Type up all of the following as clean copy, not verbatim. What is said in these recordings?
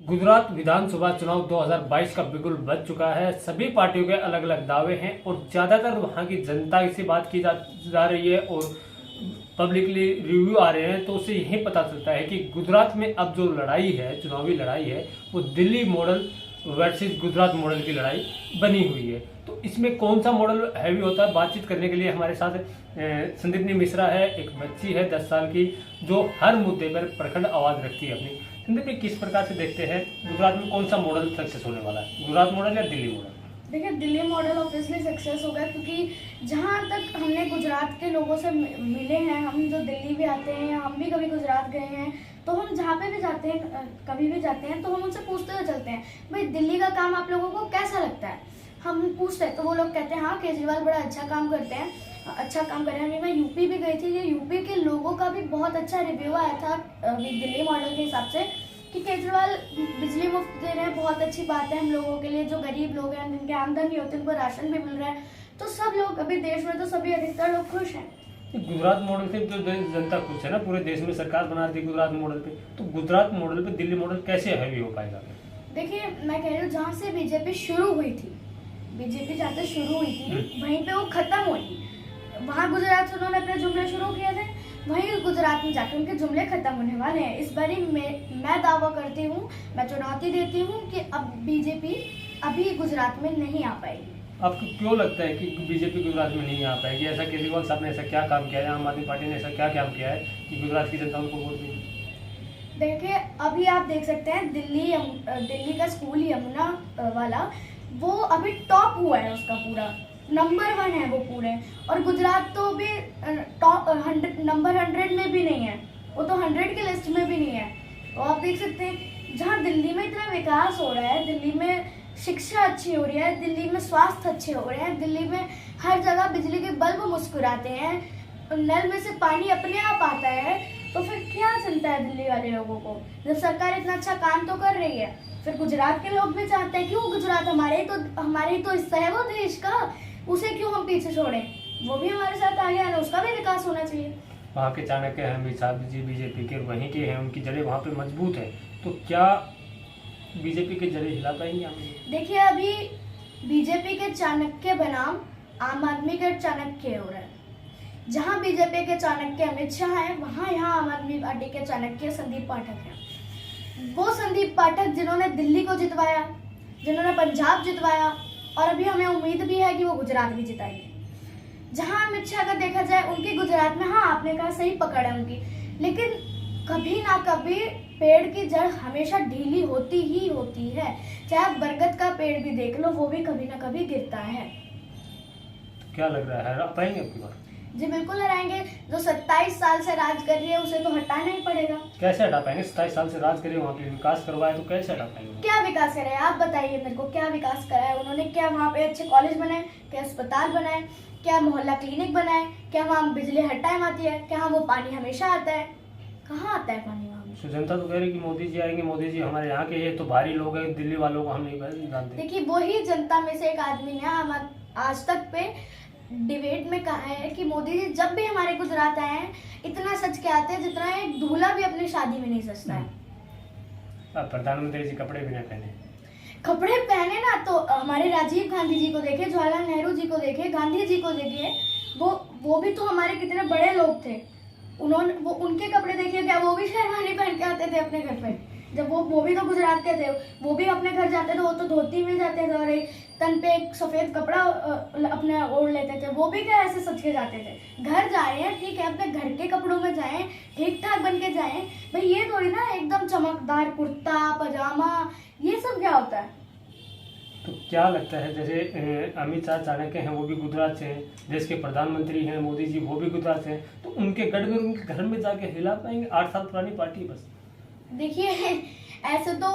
गुजरात विधानसभा चुनाव 2022 का बिगुल बज चुका है। सभी पार्टियों के अलग अलग दावे हैं और ज्यादातर वहां की जनता से बात की जा रही है और पब्लिकली रिव्यू आ रहे हैं, तो उससे यही पता चलता है कि गुजरात में अब जो लड़ाई है, चुनावी लड़ाई है, वो Delhi model versus Gujarat model की लड़ाई बनी हुई है। तो इसमें कौन सा मॉडल हैवी होता है, बातचीत करने के लिए हमारे साथ संदीपनी मिश्रा है, एक बच्ची है 10 साल की, जो हर मुद्दे पर प्रखंड आवाज रखती है अपनी। संदीप, किस प्रकार से देखते हैं गुजरात में कौन सा मॉडल सक्सेस होने वाला है, गुजरात मॉडल या दिल्ली मॉडल? देखिए, दिल्ली मॉडल ऑब्वियसली सक्सेस होगा, क्योंकि जहाँ तक हमने गुजरात के लोगों से मिले हैं, हम जो दिल्ली भी आते हैं, हम भी कभी गुजरात गए हैं, तो हम जहाँ पे भी जाते हैं, कभी भी जाते हैं, तो हम उनसे पूछते हुए चलते हैं, भाई दिल्ली का काम आप लोगों को कैसा लगता है। हम पूछते हैं तो वो लोग कहते हैं हाँ, केजरीवाल बड़ा अच्छा काम करते हैं, अच्छा काम कर रहे हैं। मैं यूपी भी गई थी, ये यूपी के लोगों का भी बहुत अच्छा रिव्यू आया था दिल्ली मॉडल के हिसाब से कि केजरीवाल बिजली मुफ्त दे रहे हैं, बहुत अच्छी बात है हम लोगों के लिए, जो गरीब लोग हैं, जिनके आमदनी नहीं होती, उनको राशन भी मिल रहा है। तो सब लोग अभी देश में तो सभी अधिकतर लोग खुश हैं। गुजरात मॉडल से जो जनता खुश है ना, पूरे देश में सरकार बना दी गुजरात मॉडल पे, तो गुजरात मॉडल पे दिल्ली मॉडल कैसे हैवी हो पाएगा? देखिए, मैं कह रही हूँ, जहाँ से बीजेपी शुरू हुई थी, बीजेपी जहाँ से शुरू हुई थी वहीं पे वो खत्म हुई। वहाँ गुजरात से उन्होंने अपने जुमले शुरू किए थे, वहीं गुजरात में जाकर उनके जुमले खत्म होने वाले हैं। इस बारी मैं दावा करती हूँ, मैं चुनौती देती हूँ कि अब बीजेपी अभी गुजरात में नहीं आ पाएगी। आपको क्यों लगता है कि बीजेपी गुजरात में नहीं आ पाएगी? ऐसा केजरीवाल साहब ने ऐसा क्या काम किया है, आम आदमी पार्टी ने ऐसा क्या काम किया है कि गुजरात की जनता उनको वोट देगी? देखिए, अभी आप देख सकते हैं दिल्ली का स्कूल यमुना वाला, वो अभी टॉप हुआ है, उसका पूरा नंबर 1 है वो पूरे। और गुजरात तो भी टॉप नंबर 100 में भी नहीं है, वो तो 100 की लिस्ट में भी नहीं है। तो आप देख सकते हैं, जहाँ दिल्ली में इतना विकास हो रहा है, दिल्ली में शिक्षा अच्छी हो रही है, दिल्ली में स्वास्थ्य अच्छे हो रहे हैं, दिल्ली में हर जगह बिजली के बल्ब मुस्कुराते हैं, नल में से पानी अपने आप आता है, तो फिर क्या चिंता है दिल्ली वाले लोगों को, जब सरकार इतना अच्छा काम तो कर रही है। फिर गुजरात के लोग भी चाहते हैं कि वो गुजरात हमारे ही तो हिस्सा है वो देश का, उसे क्यों हम पीछे छोड़ें, वो भी हमारे साथ आगे आना, उसका भी विकास होना चाहिए। वहाँ के चाणक्य हैं अमित शाह जी, बीजेपी के वहीं के हैं, उनकी जड़ें वहाँ पे मजबूत है, तो क्या बीजेपी के जड़ें हिला पाएंगे हम? देखिए, अभी बीजेपी के चाणक्य बनाम आम आदमी के चाणक्य हो रहा है। जहाँ बीजेपी के चाणक्य अमित शाह हैं, वहाँ यहाँ आम आदमी पार्टी के चाणक्य संदीप पाठक हैं। वो संदीप पाठक जिन्होंने दिल्ली को जितवाया, जिन्होंने पंजाब जितवाया, और अभी हमें उम्मीद भी है कि वो गुजरात भी जिताएंगे। जहाँ अमित शाह का देखा जाए, उनकी गुजरात में, हाँ आपने कहा सही पकड़ है उनकी, लेकिन कभी ना कभी पेड़ की जड़ हमेशा ढीली होती ही होती है। चाहे आप बरगद का पेड़ भी देख लो, वो भी कभी ना कभी गिरता है। तो क्या लग रहा है, हरा पाएंगे आपकी बात? जी बिल्कुल हराएंगे। जो 27 साल से राज कर रही है, उसे तो हटाना ही पड़ेगा। कैसे हटा पाएंगे? 27 साल से राज करे, वहाँ पे विकास करवाए, तो कैसे हटा पाएंगे? क्या विकास करे आप बताइए मेरे को, क्या विकास करा है उन्होंने? क्या वहाँ पे अच्छे कॉलेज बनाए, क्या अस्पताल बनाए, क्या मोहल्ला क्लिनिक बनाए, क्या वहाँ बिजली हर टाइम आती है, क्या वो पानी हमेशा आता है? कहाँ आता है पानी वहाँ? जनता तो कह रही कि मोदी जी आएंगे, मोदी जी हमारे यहाँ के ये तो भारी लोग हैं, दिल्ली वालों को हम नहीं जानते। देखिए, वही जनता में से एक आदमी ने आज तक पे डिबेट में कहा है कि मोदी जी जब भी हमारे गुजरात आए हैं, इतना सच के आते हैं जितना एक दूल्हा भी अपनी शादी में नहीं सचता है। अब प्रधानमंत्री जी कपड़े भी ना पहने, कपड़े पहने ना, तो हमारे राजीव गांधी जी को देखे, जवाहरलाल नेहरू जी को देखे, गांधी जी को देखिए, वो भी तो हमारे कितने बड़े लोग थे। उनके कपड़े देखिए, क्या वो भी शेरवानी पहन के आते थे अपने घर पे? जब वो भी तो गुजरात के थे, वो भी अपने घर जाते थे, वो तो धोती में जाते थे और एक तन पे एक सफेद कपड़ा अपने ओढ़ लेते थे। वो भी क्या ऐसे सच के जाते थे? घर जा रहे हैं, ठीक है, अपने घर के कपड़ों में जाएं, ठीक ठाक बन के जाएं। भाई ये थोड़ी ना एकदम चमकदार कुर्ता पजामा, ये सब क्या होता है? तो क्या लगता है, जैसे अमित शाह चाणक्य हैं, वो भी गुजरात से हैं, देश के प्रधानमंत्री हैं मोदी जी, वो भी गुजरात से हैं, तो उनके गढ़ में, उनके घर में जाके हिला पाएंगे? 8 साल पुरानी पार्टी बस। देखिए, ऐसे तो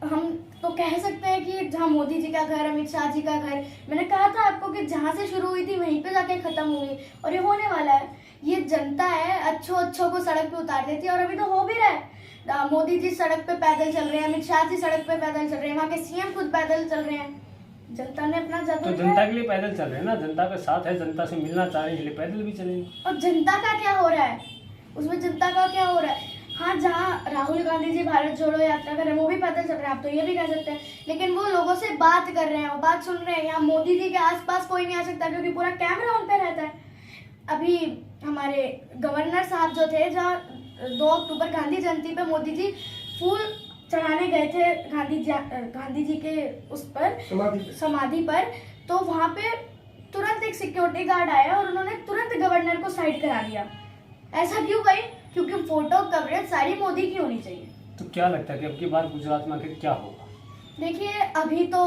हम तो कह सकते हैं कि जहाँ मोदी जी का घर, अमित शाह जी का घर, मैंने कहा था आपको कि जहाँ से शुरू हुई थी वहीं पे जाके खत्म हुई, और ये होने वाला है। ये जनता है, अच्छों को सड़क पे उतार देती है, और अभी तो हो भी रहा है। मोदी जी सड़क पे पैदल चल रहे हैं, अमित शाह जी सड़क पे पैदल चल रहे हैं, वहाँ के सीएम खुद पैदल चल रहे हैं। जनता ने अपना जादू, तो जनता के लिए पैदल चल रहे हैं ना, जनता का साथ है, जनता से मिलना चाह रहे हैं, इसलिए पैदल भी चलेंगे। और जनता का क्या हो रहा है उसमें? जनता का क्या हो रहा है? हाँ, जहाँ राहुल गांधी जी भारत जोड़ो यात्रा कर रहे हैं वो भी पैदल चल रहे हैं, आप तो ये भी कह सकते हैं, लेकिन वो लोगों से बात कर रहे हैं, वो बात सुन रहे हैं। यहाँ मोदी जी के आसपास कोई नहीं आ सकता क्योंकि पूरा कैमरा उन पे रहता है। अभी हमारे गवर्नर साहब जो थे, जहाँ 2 अक्टूबर गांधी जयंती पे मोदी जी फूल चढ़ाने गए थे गांधी जी के उस पर समाधि पर, तो वहाँ पे तुरंत एक सिक्योरिटी गार्ड आया और उन्होंने तुरंत गवर्नर को साइड करा दिया। ऐसा क्यों भाई? क्योंकि फोटो कवरेज सारी मोदी की होनी चाहिए। तो क्या लगता है कि अब की बार गुजरात में आखिर क्या होगा? देखिए, अभी तो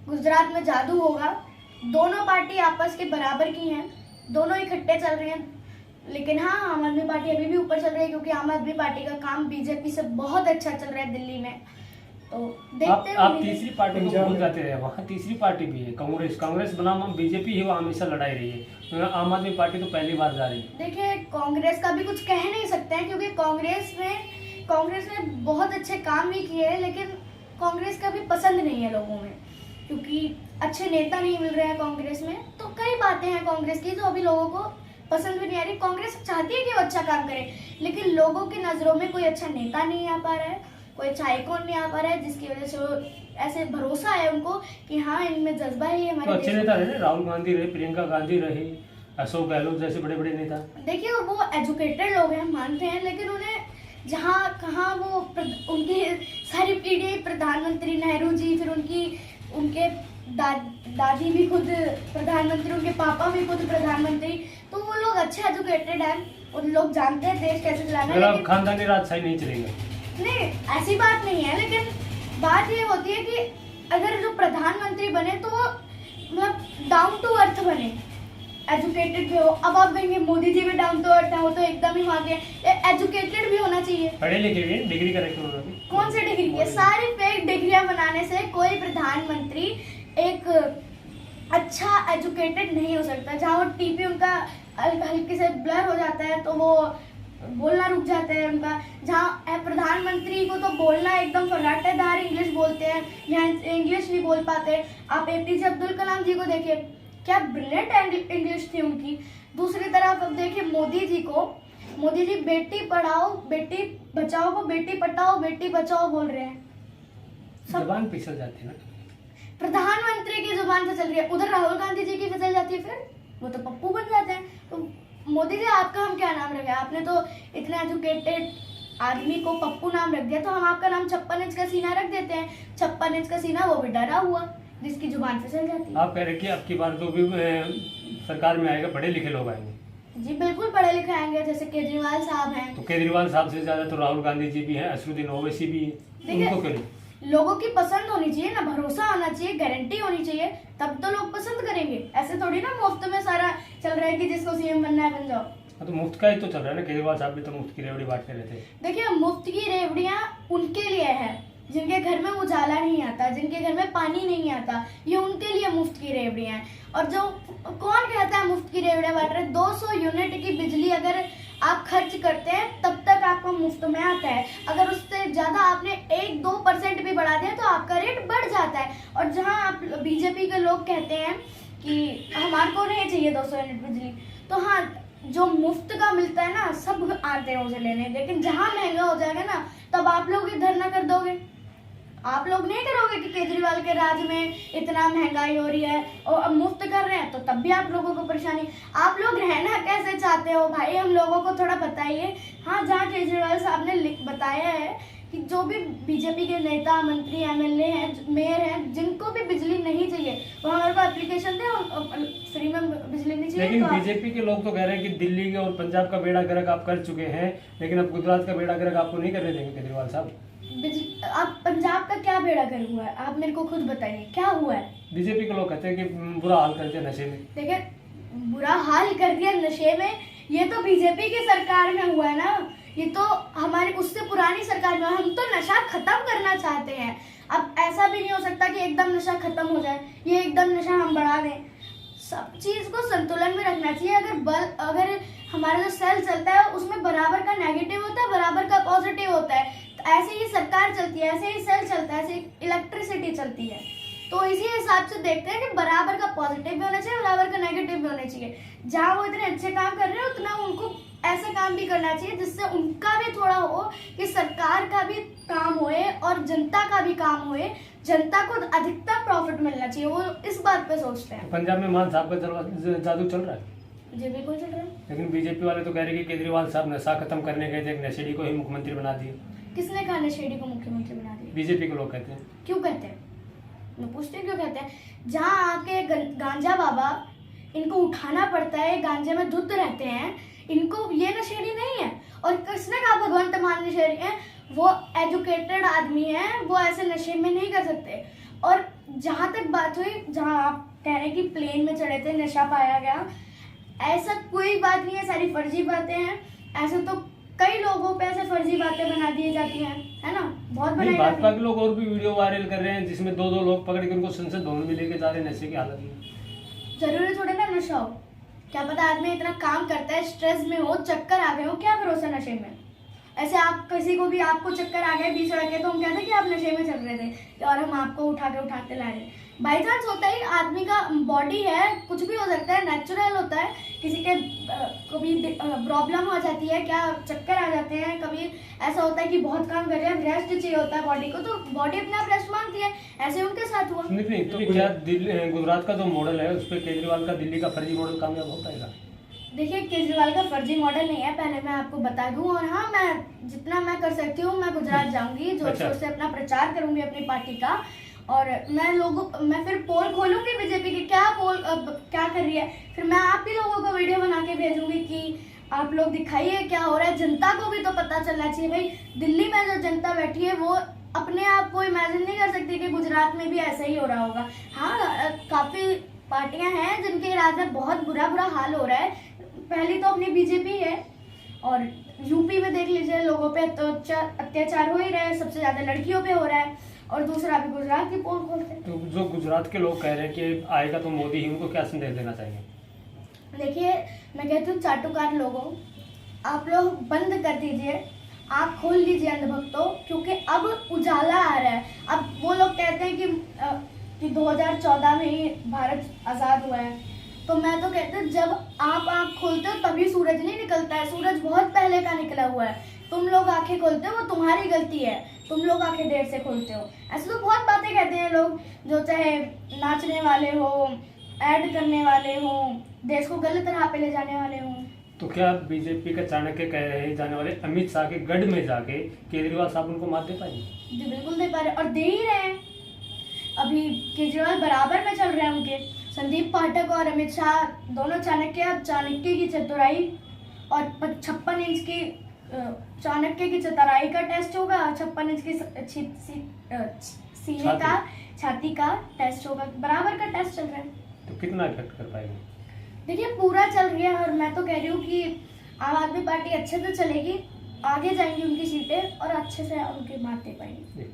गुजरात में जादू होगा। दोनों पार्टी आपस के बराबर की हैं, दोनों इकट्ठे चल रही हैं, लेकिन हाँ, आम आदमी पार्टी अभी भी ऊपर चल रही है क्योंकि आम आदमी पार्टी का काम बीजेपी से बहुत अच्छा चल रहा है दिल्ली में। तो देखते हैं। आप तीसरी पार्टी को भूल जाते हैं, वहाँ तीसरी पार्टी भी है, कांग्रेस बनाम बीजेपी ही वो हमेशा लड़ाई रही है। आम आदमी पार्टी तो पहली बार जा रही है। देखिए, कांग्रेस का भी कुछ कह नहीं सकते हैं क्योंकि कांग्रेस ने बहुत अच्छे काम भी किए हैं, लेकिन कांग्रेस का भी पसंद नहीं है लोगों में क्योंकि अच्छे नेता नहीं मिल रहे हैं कांग्रेस में। तो कई बातें हैं कांग्रेस की जो अभी लोगों को पसंद भी नहीं आ रही। कांग्रेस चाहती है कि वो अच्छा काम करे, लेकिन लोगों की नज़रों में कोई अच्छा नेता नहीं आ पा रहा है, कोई अच्छा आइकॉन नहीं आ पा रहा है, जिसकी वजह से वो ऐसे भरोसा है उनको कि हाँ, इनमें जज्बा ही है। हमारे तो अच्छे नेता रहे, राहुल गांधी रहे, प्रियंका गांधी रही, अशोक गहलोत जैसे बड़े बड़े नेता। देखिए, वो एजुकेटेड लोग हैं, मानते हैं, लेकिन उन्हें जहाँ कहाँ वो उनकी सारी पीढ़ी, प्रधानमंत्री नेहरू जी, फिर उनके दादी भी खुद प्रधानमंत्री, उनके पापा भी खुद प्रधानमंत्री, तो वो लोग अच्छे एजुकेटेड हैं, उन लोग जानते हैं देश कैसे चलाना है। लेकिन खानदानी राजशाही नहीं चलेगा। नहीं, ऐसी बात नहीं है, लेकिन बात ये होती है कि अगर जो प्रधानमंत्री बने तो वो मतलब डाउन टू अर्थ बने, एजुकेटेड भी हो। अब आप कहेंगे मोदी जी भी डाउन टू अर्थ है, वो तो एकदम ही वहाँ के, एजुकेटेड भी होना चाहिए। पढ़े लिखे भी, डिग्री का उन्होंने। कौन सी डिग्री है? सारी फेक डिग्रियां बनाने से कोई प्रधानमंत्री एक अच्छा एजुकेटेड नहीं हो सकता। जहाँ वो टीपी उनका हल्के से ब्लर हो जाता है तो वो बोलना रुक जाता है उनका। जहाँ प्रधानमंत्री को तो बोलना एकदम फर्राटेदार इंग्लिश बोलते हैं, यहाँ इंग्लिश नहीं बोल पाते। आप एपीजे अब्दुल कलाम जी को देखिए, क्या ब्रिलियंट इंग्लिश थी उनकी। दूसरी तरफ अब देखिए मोदी जी बेटी पढ़ाओ बेटी बचाओ को बेटी पटाओ बेटी बचाओ बोल रहे हैं। जबान फिसल जाती है ना, प्रधानमंत्री की जुबान फिसल रही है, उधर राहुल गांधी जी की फिसल जाती है, फिर वो तो पप्पू बन जाते हैं। तो मोदी जी, आपका हम क्या नाम रखे? आपने तो इतने एजुकेटेड आदमी को पप्पू नाम रख दिया, तो हम आपका नाम 56 इंच का सीना रख देते हैं। 56 इंच का सीना, वो भी डरा हुआ जिसकी जुबान फिसल जाती है। आप कह रहे कि अब की बार जो भी सरकार में आएगा बड़े लिखे लोग आएंगे। जी बिल्कुल, पढ़े लिखे आएंगे, जैसे केजरीवाल साहब हैं। तो केजरीवाल साहब से ज्यादा तो राहुल गांधी जी भी हैं, असदुद्दीन ओवैसी भी है, उनको क्यों नहीं? लोगों की पसंद होनी चाहिए ना, भरोसा होना चाहिए, गारंटी होनी चाहिए, तब तो लोग पसंद करेंगे। ऐसे थोड़ी ना मुफ्त में सारा चल रहा है कि जिसको सीएम बनना है बन जाओ। तो मुफ्त का ही तो चल रहा है ना, केजरीवाल साहब भी तो मुफ्त की रेवड़ी बांटते रहते हैं। देखिए, मुफ्त की रेवड़ियां उनके लिए है जिनके घर में उजाला नहीं आता, जिनके घर में पानी नहीं आता, ये उनके लिए मुफ्त की रेवड़ियां हैं। और जो कौन कहता है मुफ्त की रेवड़ियां बांट रहे? 200 यूनिट की बिजली अगर आप खर्च करते हैं तब तक आपको मुफ्त में आता है। अगर उससे ज्यादा आपने 1-2% भी बढ़ा दिया तो आपका रेट बढ़ जाता है। और जहां आप बीजेपी के लोग कहते हैं कि हमारे को नहीं चाहिए 200 यूनिट बिजली, तो हाँ, जो मुफ्त का मिलता है ना, सब आते हैं उसे लेने, लेकिन जहां महंगा हो जाएगा ना, तब आप लोग ही धरना कर दोगे। आप लोग नहीं करोगे कि केजरीवाल के राज में इतना महंगाई हो रही है और अब मुफ्त कर रहे हैं, तो तब भी आप लोगों को परेशानी। आप लोग रहना कैसे चाहते हो भाई, हम लोगों को थोड़ा बताइए। हाँ, जहाँ केजरीवाल साहब ने बताया है कि जो भी बीजेपी के नेता, मंत्री, एमएलए हैं, मेयर हैं, जिनको भी बिजली नहीं चाहिए, वो हमारे को एप्लीकेशन दे और फ्री में बिजली नहीं चाहिए। लेकिन तो बीजेपी के लोग तो कह रहे हैं कि दिल्ली के और पंजाब का बेड़ा गर्क आप कर चुके हैं, लेकिन अब गुजरात का बेड़ा गर्क आपको नहीं करने देंगे केजरीवाल साहब। आप पंजाब का क्या बेड़ा गर्क हुआ है? आप मेरे को खुद बताइए, क्या हुआ है? बीजेपी के लोग कहते हैं कि बुरा हाल कर दिया नशे में। देखिए, बुरा हाल कर दिया नशे में, ये तो बीजेपी की सरकार में हुआ है ना, ये तो हमारी उससे पुरानी सरकार में। हम तो नशा खत्म करना चाहते हैं। अब ऐसा भी नहीं हो सकता कि एकदम नशा खत्म हो जाए, ये एकदम नशा हम बढ़ा दें। सब चीज को संतुलन में रखना चाहिए। अगर हमारा जो सेल चलता है उसमें बराबर का नेगेटिव होता है, बराबर का पॉजिटिव होता है, तो ऐसे ही सरकार चलती है, ऐसे ही सेल चलता है, ऐसे इलेक्ट्रिसिटी चलती है। तो इसी हिसाब से देखते हैं कि बराबर का पॉजिटिव भी होना चाहिए, बराबर का नेगेटिव भी होना चाहिए। जहाँ वो इतने अच्छे काम कर रहे हैं उतना उनको ऐसा काम भी करना चाहिए जिससे उनका भी थोड़ा हो कि सरकार का भी काम होए और जनता का भी काम होए, जनता को अधिकतम प्रॉफिट मिलना चाहिए, वो इस बात पे सोचते हैं। पंजाब में मान साहब का जादू चल रहा है, जी बिल्कुल चल रहा है। लेकिन बीजेपी वाले तो कह रहे हैं कि केजरीवाल साहब नशा खत्म करने गए थे, एक नशेड़ी को ही मुख्यमंत्री बना दिए। किसने कहा नशेड़ी को मुख्यमंत्री बना दिया? बीजेपी के लोग कहते हैं। क्यों कहते हैं? मैं पूछती हूँ क्यों कहते हैं? जहाँ आके गांजा बाबा, इनको उठाना पड़ता है, गांजे में धुत रहते हैं, इनको ये नशेड़ी नहीं है। और किसने कहा भगवंत मान नशेड़ी है? वो एजुकेटेड आदमी है, वो ऐसे नशे में नहीं कर सकते। और जहाँ तक बात हुई, जहाँ आप कह रहे हैं कि प्लेन में चढ़े थे, नशा पाया गया, ऐसा कोई बात नहीं है, सारी फर्जी बातें हैं। ऐसे तो कई लोगों पे ऐसे फर्जी बातें बना दी जाती हैं, है ना, बहुत बनाई जाती भाजपा हैं। के लोग और भी वीडियो वायरल कर रहे हैं जिसमें दो लोग पकड़ के उनको संसद भवन में लेके जा रहे हैं नशे की हालत में। जरूरी थोड़ी ना नशा हो, क्या पता आदमी इतना काम करता है, स्ट्रेस में हो, चक्कर आ गए हो, क्या भरोसा नशे में। ऐसे आप किसी को भी, आपको चक्कर आ गए बीच सड़क के, तो हम कहते हैं कि आप नशे में चल रहे थे और हम आपको उठाते ला रहे। बाई चांस होता है, आदमी का बॉडी है, कुछ भी हो सकता है, नेचुरल होता है। किसी के कभी प्रॉब्लम हो जाती है, क्या चक्कर आ जाते हैं, कभी ऐसा होता है कि बहुत काम कर रहे हैं, रेस्ट चाहिए होता है बॉडी को, तो बॉडी अपने आप रेस्ट मांगती है। ऐसे उनके साथ हुआ। नहीं तो क्या गुजरात का जो मॉडल है उस पर केजरीवाल का दिल्ली का फर्जी मॉडल कामयाब हो पाएगा? देखिए, केजरीवाल का फर्जी मॉडल नहीं है, पहले मैं आपको बता दूं। और हाँ, मैं जितना मैं कर सकती हूँ, मैं गुजरात जाऊंगी, जोर शोर से अपना प्रचार करूंगी अपनी पार्टी का। और मैं फिर पोल खोलूंगी बीजेपी की, क्या कर रही है, फिर मैं आप ही लोगों को वीडियो बना के भेजूंगी कि आप लोग दिखाइए क्या हो रहा है। जनता को भी तो पता चलना चाहिए भाई, दिल्ली में जो जनता बैठी है वो अपने आप को इमेजिन नहीं कर सकती कि गुजरात में भी ऐसा ही हो रहा होगा। हाँ, काफी पार्टियां हैं जिनके राज में बहुत बुरा हाल हो रहा है। पहली तो अपनी बीजेपी है, और यूपी में देख लीजिए, लोगों पे अत्याचार हो ही रहा है, सबसे ज्यादा लड़कियों पे हो रहा है। और दूसरा अभी गुजरात की पोल खोलते हैं। तो जो गुजरात के लोग कह रहे हैं कि आएगा तो मोदी ही, उनको क्या संदेश देना चाहिए? देखिए, मैं कहती हूँ चाटुकार लोगों, आप लोग बंद कर दीजिए, आप खोल लीजिए अंधभक्तों, क्योंकि अब उजाला आ रहा है। अब वो लोग कहते हैं कि 2014 में ही भारत आज़ाद हुआ है, तो मैं तो कहती हूँ जब आप आँख खोलते हो तभी सूरज नहीं निकलता है, सूरज बहुत पहले का निकला हुआ है। तुम लोग आंखें खोलते हो, वो तुम्हारी गलती है, तुम लोग आंखें देर से खोलते हो। ऐसे तो बहुत बातें कहते हैं लोग, जो चाहे नाचने वाले हो, ऐड करने वाले हो, देश को गलत राह पे ले जाने वाले हो। तो क्या बीजेपी का चाणक्य कह रहे जाने वाले अमित शाह के गढ़ में जाके केजरीवाल साहब उनको मात दे पाएंगे? जी बिल्कुल दे पा रहे, और दे ही रहे हैं। अभी केजरीवाल बराबर में चल रहे हैं उनके। संदीप पाठक और अमित शाह दोनों चाणक्य। अब चाणक्य की चतुराई और 56 इंच की चाणक्य की चतुराई का टेस्ट होगा, 56 इंच की सीने का, छाती का टेस्ट होगा, बराबर का टेस्ट चल रहा है। तो कितना इफेक्ट कर पाएंगे? देखिए, पूरा चल रही है, और मैं तो कह रही हूँ कि आम आदमी पार्टी अच्छे से चलेगी, आगे जाएंगी उनकी सीटें और अच्छे से उनकी मात दे पाएंगी।